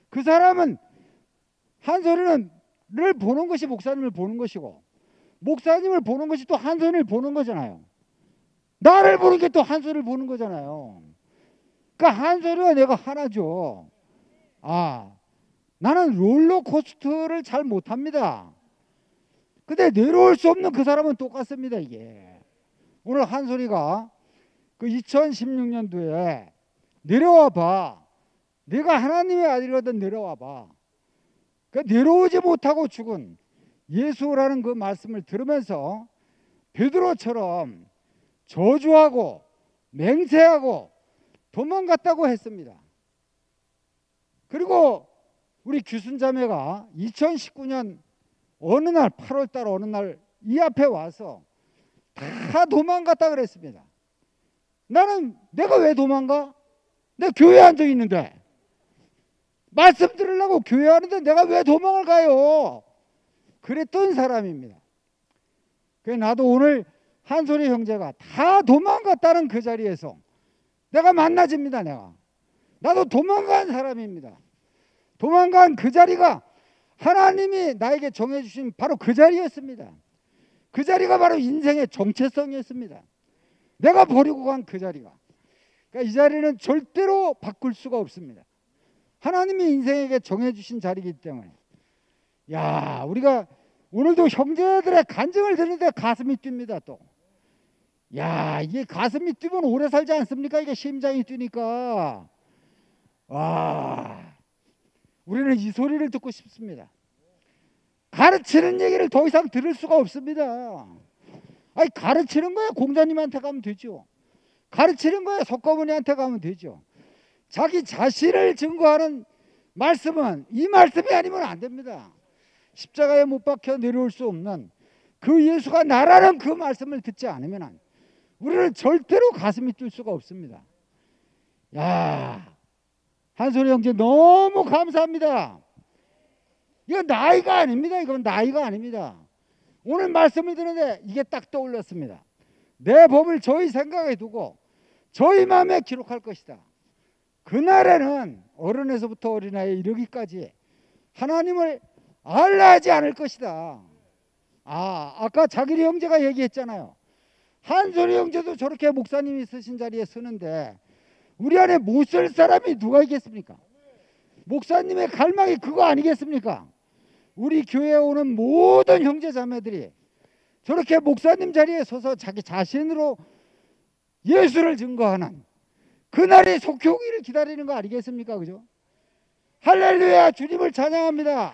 그 사람은, 한소리는 늘 보는 것이 목사님을 보는 것이고, 목사님을 보는 것이 또 한소리를 보는 거잖아요. 나를 보는 게 또 한소리를 보는 거잖아요. 그러니까 한소리와 내가 하나죠. 나는 롤러코스터를 잘 못합니다. 근데 내려올 수 없는 그 사람은 똑같습니다. 이게 오늘 한소리가 그 2016년도에 내려와 봐, 내가 하나님의 아들이거든, 내려와 봐. 그 내려오지 못하고 죽은 예수라는 그 말씀을 들으면서 베드로처럼 저주하고 맹세하고 도망갔다고 했습니다. 그리고 우리 규순자매가 2019년 어느 날, 8월 달 어느 날 이 앞에 와서 다 도망갔다 그랬습니다. 내가 왜 도망가? 내가 교회에 앉아 있는데, 말씀 들으려고 교회 하는데 내가 왜 도망을 가요? 그랬던 사람입니다. 그래서 나도 오늘 한소리 형제가 다 도망갔다는 그 자리에서 내가 만나집니다. 나도 도망간 사람입니다. 도망간 그 자리가 하나님이 나에게 정해주신 바로 그 자리였습니다. 그 자리가 바로 인생의 정체성이었습니다. 내가 버리고 간 그 자리가. 그러니까 이 자리는 절대로 바꿀 수가 없습니다. 하나님이 인생에게 정해주신 자리이기 때문에. 우리가 오늘도 형제들의 간증을 듣는데 가슴이 뜁니다. 또 이게 가슴이 뛰면 오래 살지 않습니까? 이게 심장이 뛰니까. 우리는 이 소리를 듣고 싶습니다. 가르치는 얘기를 더 이상 들을 수가 없습니다. 가르치는 거야 공자님한테 가면 되죠. 가르치는 거야 석가모니한테 가면 되죠. 자기 자신을 증거하는 말씀은 이 말씀이 아니면 안 됩니다. 십자가에 못 박혀 내려올 수 없는 그 예수가 나라는 그 말씀을 듣지 않으면 우리는 절대로 가슴이 뛸 수가 없습니다. 한소리 형제 너무 감사합니다. 이건 나이가 아닙니다. 이건 나이가 아닙니다. 오늘 말씀을 듣는데 이게 딱 떠올랐습니다. 내 법을 저희 생각에 두고 저희 마음에 기록할 것이다. 그날에는 어른에서부터 어린아이에 이르기까지 하나님을 알라 하지 않을 것이다. 아까 자기리 형제가 얘기했잖아요. 한솔이 형제도 저렇게 목사님이 쓰신 자리에 서는데 우리 안에 못 쓸 사람이 누가 있겠습니까? 목사님의 갈망이 그거 아니겠습니까? 우리 교회에 오는 모든 형제 자매들이 저렇게 목사님 자리에 서서 자기 자신으로 예수를 증거하는 그날이 속히 오기를 기다리는 거 아니겠습니까? 그죠? 할렐루야, 주님을 찬양합니다.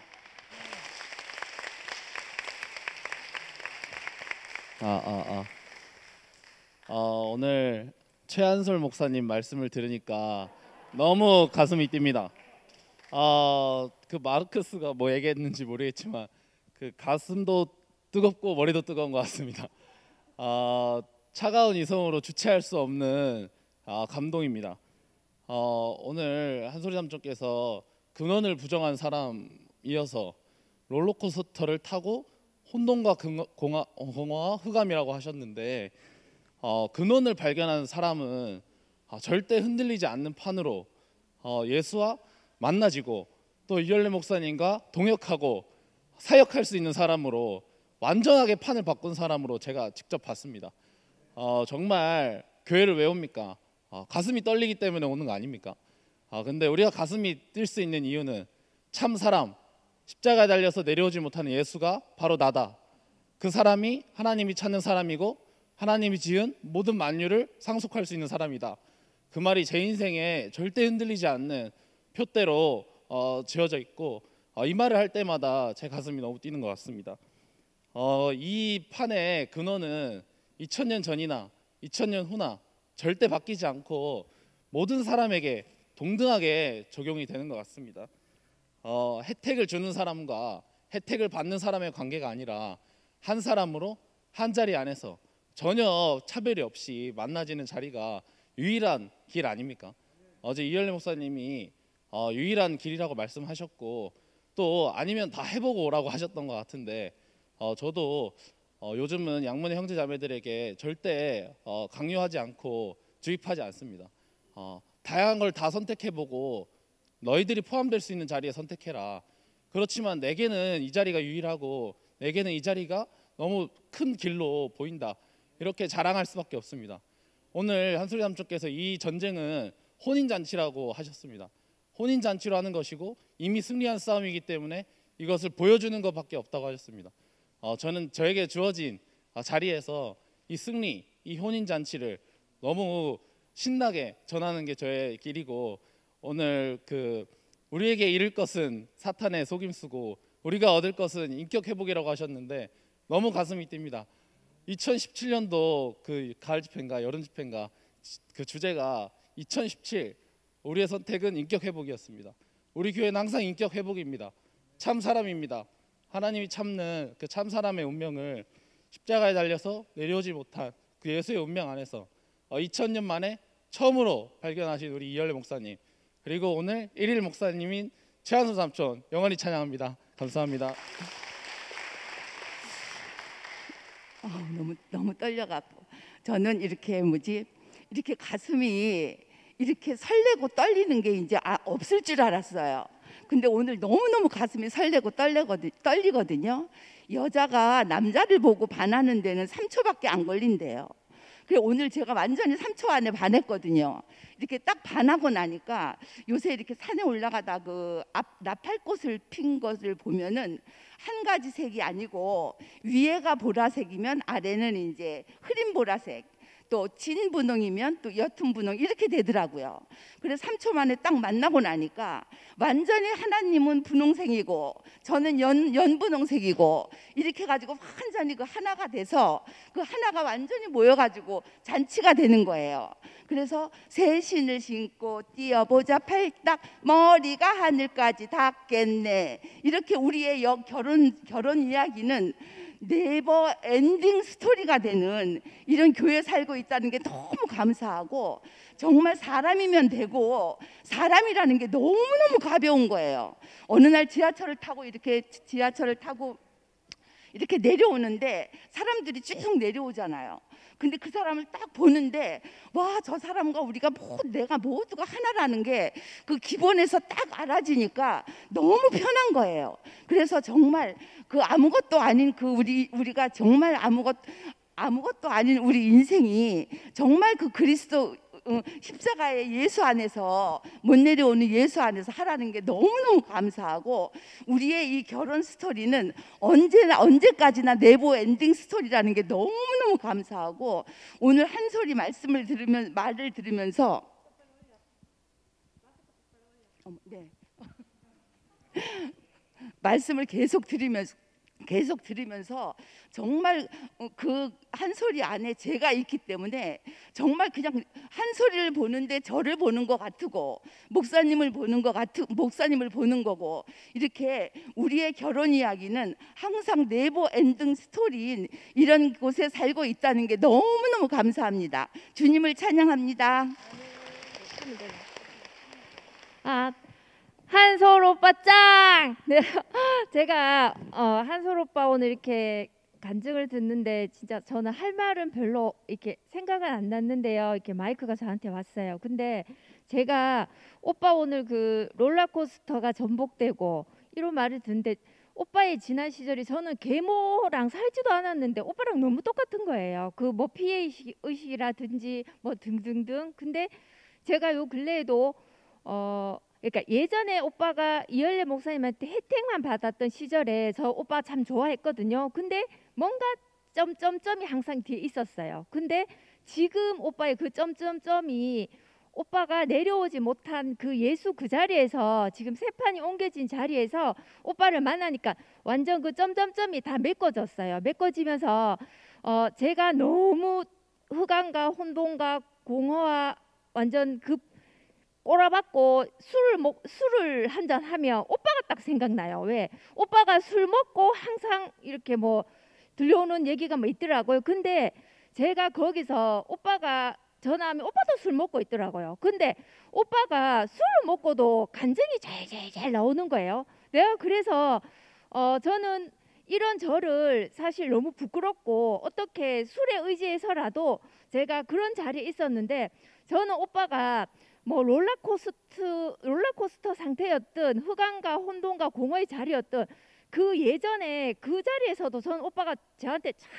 오늘 최한솔 목사님 말씀을 들으니까 너무 가슴이 뜁니다. 그 마르크스가 뭐 얘기했는지 모르겠지만 그 가슴도 뜨겁고 머리도 뜨거운 것 같습니다. 차가운 이성으로 주체할 수 없는 감동입니다. 오늘 한솔이 삼촌께서 근원을 부정한 사람이어서 롤러코스터를 타고 혼돈과 공허와 흑암이라고 하셨는데 근원을 발견한 사람은 절대 흔들리지 않는 판으로 예수와 만나지고 또 이열래 목사님과 동역하고 사역할 수 있는 사람으로 완전하게 판을 바꾼 사람으로 제가 직접 봤습니다. 정말 교회를 왜 옵니까? 가슴이 떨리기 때문에 오는 거 아닙니까? 근데 우리가 가슴이 뛸 수 있는 이유는 참 사람, 십자가에 달려서 내려오지 못하는 예수가 바로 나다. 그 사람이 하나님이 찾는 사람이고 하나님이 지은 모든 만유를 상속할 수 있는 사람이다. 그 말이 제 인생에 절대 흔들리지 않는 표대로 지어져 있고 이 말을 할 때마다 제 가슴이 너무 뛰는 것 같습니다. 이 판의 근원은 2000년 전이나 2000년 후나 절대 바뀌지 않고 모든 사람에게 동등하게 적용이 되는 것 같습니다. 혜택을 주는 사람과 혜택을 받는 사람의 관계가 아니라 한 사람으로 한 자리 안에서 전혀 차별이 없이 만나지는 자리가 유일한 길 아닙니까? 어제 이열래 목사님이 유일한 길이라고 말씀하셨고 또 아니면 다 해보고 오라고 하셨던 것 같은데 저도 요즘은 양문의 형제 자매들에게 절대 강요하지 않고 주입하지 않습니다. 다양한 걸 다 선택해보고 너희들이 포함될 수 있는 자리에 선택해라. 그렇지만 내게는 이 자리가 유일하고 내게는 이 자리가 너무 큰 길로 보인다. 이렇게 자랑할 수밖에 없습니다. 오늘 한솔이 삼촌께서 이 전쟁은 혼인잔치라고 하셨습니다. 혼인잔치로 하는 것이고 이미 승리한 싸움이기 때문에 이것을 보여주는 것밖에 없다고 하셨습니다. 저는 저에게 주어진 자리에서 이 승리, 이 혼인잔치를 너무 신나게 전하는 게 저의 길이고 오늘 우리에게 잃을 것은 사탄의 속임수고 우리가 얻을 것은 인격 회복이라고 하셨는데 너무 가슴이 뜁니다. 2017년도 그 가을 집회인가 여름 집회인가 그 주제가 2017 우리의 선택은 인격 회복이었습니다. 우리 교회는 항상 인격 회복입니다. 참 사람입니다. 하나님이 참는 그 참 사람의 운명을 십자가에 달려서 내려오지 못한 그 예수의 운명 안에서 2000년 만에 처음으로 발견하신 우리 이열래 목사님 그리고 오늘 1일 목사님인 최한솔 삼촌 영원히 찬양합니다. 감사합니다. 너무 떨려갖고 저는 이렇게 이렇게 가슴이 이렇게 설레고 떨리는 게 이제 없을 줄 알았어요. 근데 오늘 너무너무 가슴이 설레고 떨리거든요. 여자가 남자를 보고 반하는 데는 3초밖에 안 걸린대요. 그래 오늘 제가 완전히 3초 안에 반했거든요. 이렇게 딱 반하고 나니까 요새 이렇게 산에 올라가다 그 나팔꽃을 핀 것을 보면은 한 가지 색이 아니고 위에가 보라색이면 아래는 이제 흐린 보라색 또 진 분홍이면 또 옅은 분홍 이렇게 되더라고요. 그래서 3초 만에 딱 만나고 나니까 완전히 하나님은 분홍색이고 저는 연분홍색이고 이렇게 가지고 완전히 그 하나가 돼서 그 하나가 완전히 모여가지고 잔치가 되는 거예요. 그래서 새 신을 신고 뛰어보자 팔딱 머리가 하늘까지 닿겠네. 이렇게 우리의 결혼 이야기는 네버 엔딩 스토리가 되는 이런 교회 살고 있다는 게 너무 감사하고 정말 사람이면 되고 사람이라는 게 너무너무 가벼운 거예요. 어느 날 지하철을 타고 이렇게 내려오는데 사람들이 쭉 내려오잖아요. 근데 그 사람을 딱 보는데 와, 저 사람과 우리가 내가 모두가 하나라는 게 그 기본에서 딱 알아지니까 너무 편한 거예요. 그래서 정말 그 아무것도 아닌 그 우리가 정말 아무것도 아닌 우리 인생이 정말 그 그리스도 십자가의 예수 안에서 못 내려오는 예수 안에서 하라는 게 너무너무 감사하고, 우리의 이 결혼 스토리는 언제까지나 네버 엔딩 스토리라는 게 너무너무 감사하고, 오늘 한솔이 말을 들으면서 말씀을 계속 들으면서 정말 그 한솔이 안에 제가 있기 때문에 정말 그냥 한솔이를 보는데 저를 보는 것 같고 목사님을 보는 거고, 이렇게 우리의 결혼 이야기는 항상 네버 엔딩 스토리인 이런 곳에 살고 있다는 게 너무너무 감사합니다. 주님을 찬양합니다. 한솔 오빠 짱! 네, 제가 한솔 오빠 오늘 이렇게 간증을 듣는데 진짜 저는 할 말은 별로 이렇게 생각은 안 났는데요. 이렇게 마이크가 저한테 왔어요. 근데 제가 오빠 오늘 그 롤러코스터가 전복되고 이런 말을 듣는데, 오빠의 지난 시절이 저는 계모랑 살지도 않았는데 오빠랑 너무 똑같은 거예요. 그 뭐 피해 의식이라든지 뭐 등등등. 근데 제가 요 근래에도 그러니까 예전에 오빠가 이열례 목사님한테 혜택만 받았던 시절에 저 오빠 참 좋아했거든요. 근데 뭔가 점점점이 항상 뒤에 있었어요. 근데 지금 오빠의 그 점점점이 오빠가 내려오지 못한 그 예수 그 자리에서 지금 세 판이 옮겨진 자리에서 오빠를 만나니까 완전 그 점점점이 다 메꿔졌어요. 메꿔지면서 제가 너무 흑암과 혼돈과 공허와 완전 꼬라박고 술을 한잔 하면 오빠가 딱 생각나요. 왜? 오빠가 술 먹고 항상 이렇게 뭐 들려오는 얘기가 뭐 있더라고요. 근데 제가 거기서 오빠가 전화하면 오빠도 술 먹고 있더라고요. 근데 오빠가 술을 먹고도 간증이 잘 나오는 거예요. 내가 그래서 저는 이런 저를 사실 너무 부끄럽고 어떻게 술에 의지해서라도 제가 그런 자리에 있었는데, 저는 오빠가 뭐 롤러코스터 상태였든 흑암과 혼돈과 공허의 자리였든 그 예전에 그 자리에서도 저는 오빠가 저한테 참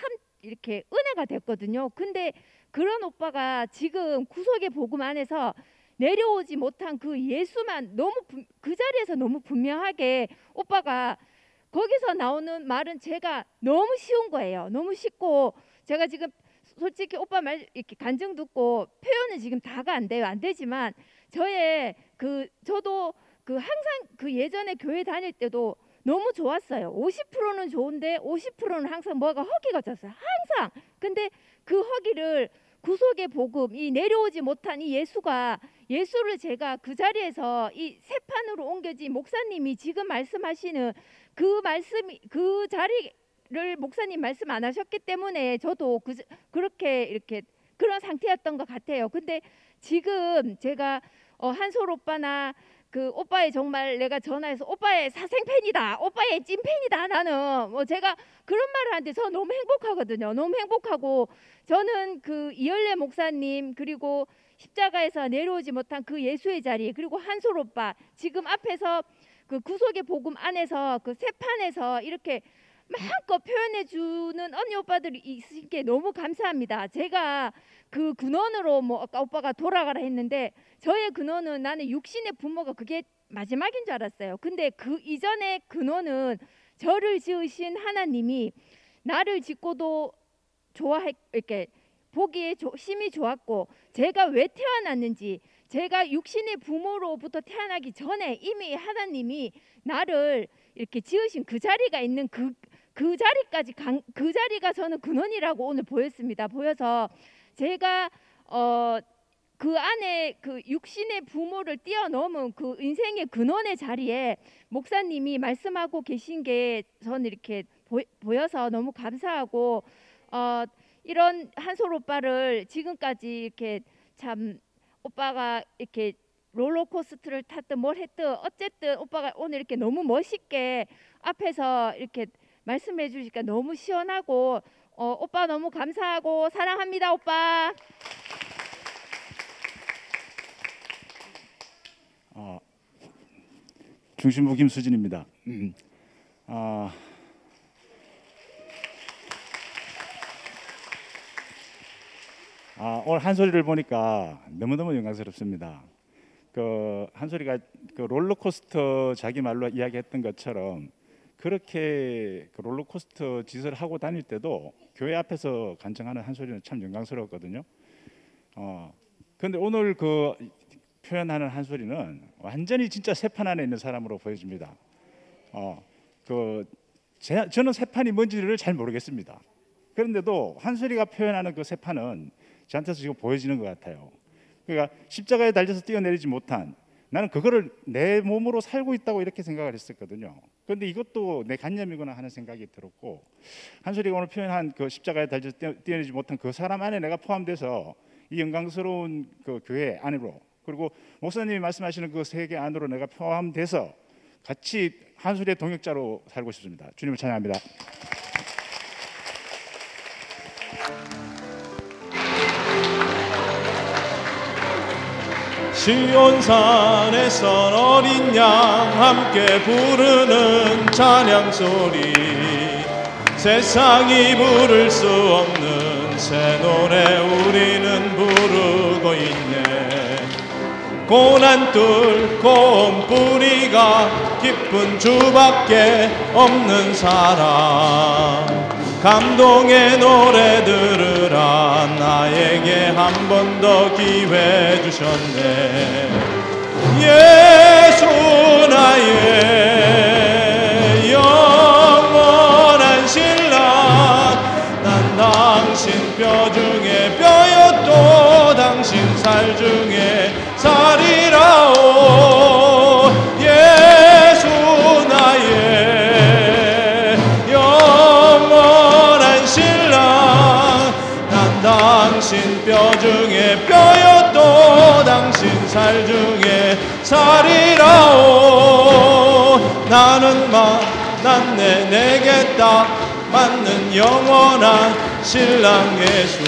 이렇게 은혜가 됐거든요. 근데 그런 오빠가 지금 구속의 복음 안에서 내려오지 못한 그 예수만 그 자리에서 너무 분명하게 오빠가 거기서 나오는 말은 제가 너무 쉬운 거예요. 너무 쉽고, 제가 지금 솔직히 오빠 말 이렇게 간증 듣고 표현은 지금 다가 안 돼요. 안 되지만 저도 항상 그 예전에 교회 다닐 때도 너무 좋았어요. 50%는 좋은데 50%는 항상 뭐가 허기가 졌어요. 항상. 근데 그 허기를 구속의 복음, 이 내려오지 못한 이 예수를 제가 그 자리에서 이 세 판으로 옮겨진 목사님이 지금 말씀하시는 그 자리를 목사님 말씀 안 하셨기 때문에 저도 그렇게 이렇게 그런 상태였던 것 같아요. 근데 지금 제가 한솔 오빠나 그 오빠의 정말 내가 전화해서 오빠의 사생팬이다, 오빠의 찐팬이다, 나는 뭐 제가 그런 말을 하는데 저 너무 행복하거든요. 너무 행복하고, 저는 그 이열례 목사님 그리고 십자가에서 내려오지 못한 그 예수의 자리, 그리고 한솔 오빠 지금 앞에서 그 구속의 복음 안에서 그 세 판에서 이렇게 마음껏 표현해 주는 언니 오빠들이 있으신 게 너무 감사합니다. 제가 그 근원으로 뭐 아까 오빠가 돌아가라 했는데, 저의 근원은 나는 육신의 부모가 그게 마지막인 줄 알았어요. 근데 그 이전의 근원은 저를 지으신 하나님이 나를 짓고도 이렇게 보기에 심히 좋았고, 제가 왜 태어났는지, 제가 육신의 부모로부터 태어나기 전에 이미 하나님이 나를 이렇게 지으신 그 자리가 있는 그 자리까지 그 자리가 저는 근원이라고 오늘 보여서 제가 그 안에 그 육신의 부모를 뛰어넘은 그 인생의 근원의 자리에 목사님이 말씀하고 계신 게 저는 이렇게 보여서 너무 감사하고, 이런 한솔 오빠를 지금까지 이렇게 참 오빠가 이렇게 롤러코스터를 탔든 뭘 했든 어쨌든 오빠가 오늘 이렇게 너무 멋있게 앞에서 이렇게 말씀해 주시니까 너무 시원하고 오빠 너무 감사하고 사랑합니다 오빠. 중심부 김수진입니다. 오늘 한소리를 보니까 너무너무 영광스럽습니다. 한소리가 롤러코스터 자기 말로 이야기했던 것처럼 그렇게 롤러코스터 짓을 하고 다닐 때도 교회 앞에서 간증하는 한소리는 참 영광스러웠거든요. 그런데 오늘 표현하는 한소리는 완전히 진짜 새판 안에 있는 사람으로 보여집니다. 저는 새판이 뭔지를 잘 모르겠습니다. 그런데도 한소리가 표현하는 그 새판은 저한테서 지금 보여지는 것 같아요. 그러니까 십자가에 달려서 뛰어내리지 못한, 나는 그거를 내 몸으로 살고 있다고 이렇게 생각을 했었거든요. 그런데 이것도 내 관념이구나 하는 생각이 들었고, 한소리가 오늘 표현한 그 십자가에 달려서 뛰어내리지 못한 그 사람 안에 내가 포함돼서 이 영광스러운 그 교회 안으로, 그리고 목사님이 말씀하시는 그 세계 안으로 내가 포함돼서 같이 한소리의 동역자로 살고 싶습니다. 주님을 찬양합니다. 시온산에선 어린 양 함께 부르는 찬양 소리, 세상이 부를 수 없는 새 노래 우리는 부르고 있네. 고난 뚫고 온 뿌리가 깊은 주밖에 없는 사람, 감동의 노래 들으라. 나에게 한 번 더 기회 주셨네. 예수 나의 영원한 신랑, 난 당신 뼈 중에 뼈였도 당신 살 중에 살이라오. 예수 나의 영원한 신랑, 난 당신 뼈 중에 뼈였도 당신 살 중에 살이라오. 나는 만났네 내게 딱 맞는 영원한 신랑 예수,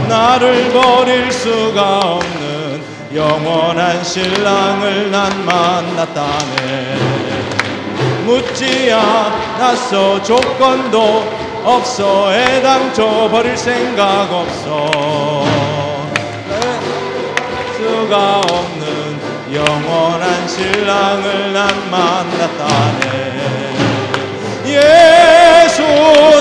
나를 버릴 수가 없는 영원한 신랑을 난 만났다네. 묻지 않았어 조건도 없어, 애당초 버릴 생각 없어. 수가 없는 영원한 신랑을 난 만났다네. 예수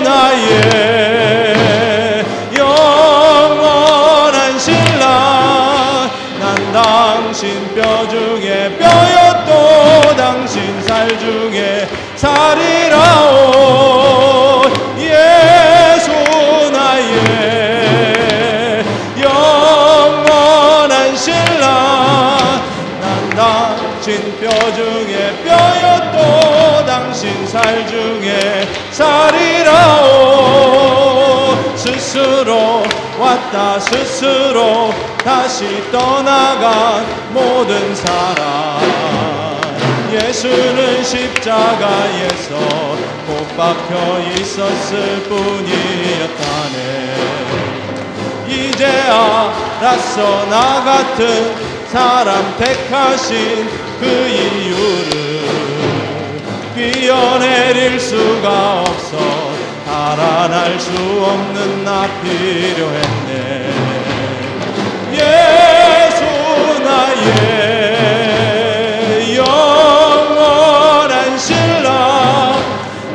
나의 영원한 신랑, 난 당신 뼈 중에 뼈였도 당신 살 중에 살이라오. 예수 나의 영원한 신랑, 난 당신 뼈 중에 뼈였도 당신 살 중에 살이라오. 스스로 왔다 스스로 다시 떠나간 모든 사람, 예수는 십자가에서 못 박혀 있었을 뿐이었다네. 이제 알았어 나 같은 사람 택하신 그 이유를, 뛰어내릴 수가 없어 달아날 수 없는 나 필요했네. 예수 나의 영원한 신랑,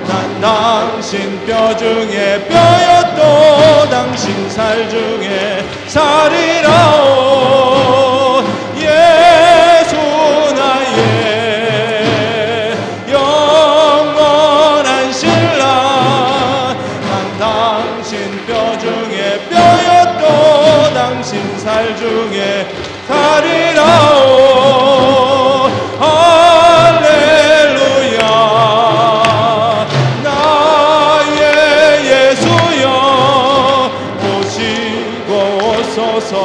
난 당신 뼈 중에 뼈였도 당신 살 중에 살이라오. 예수 나의 영원한 신랑, 난 당신 뼈 중에 뼈였도 당신 살 중에 살이라오. 할렐루야. 나의 예수여 오시고 오소서.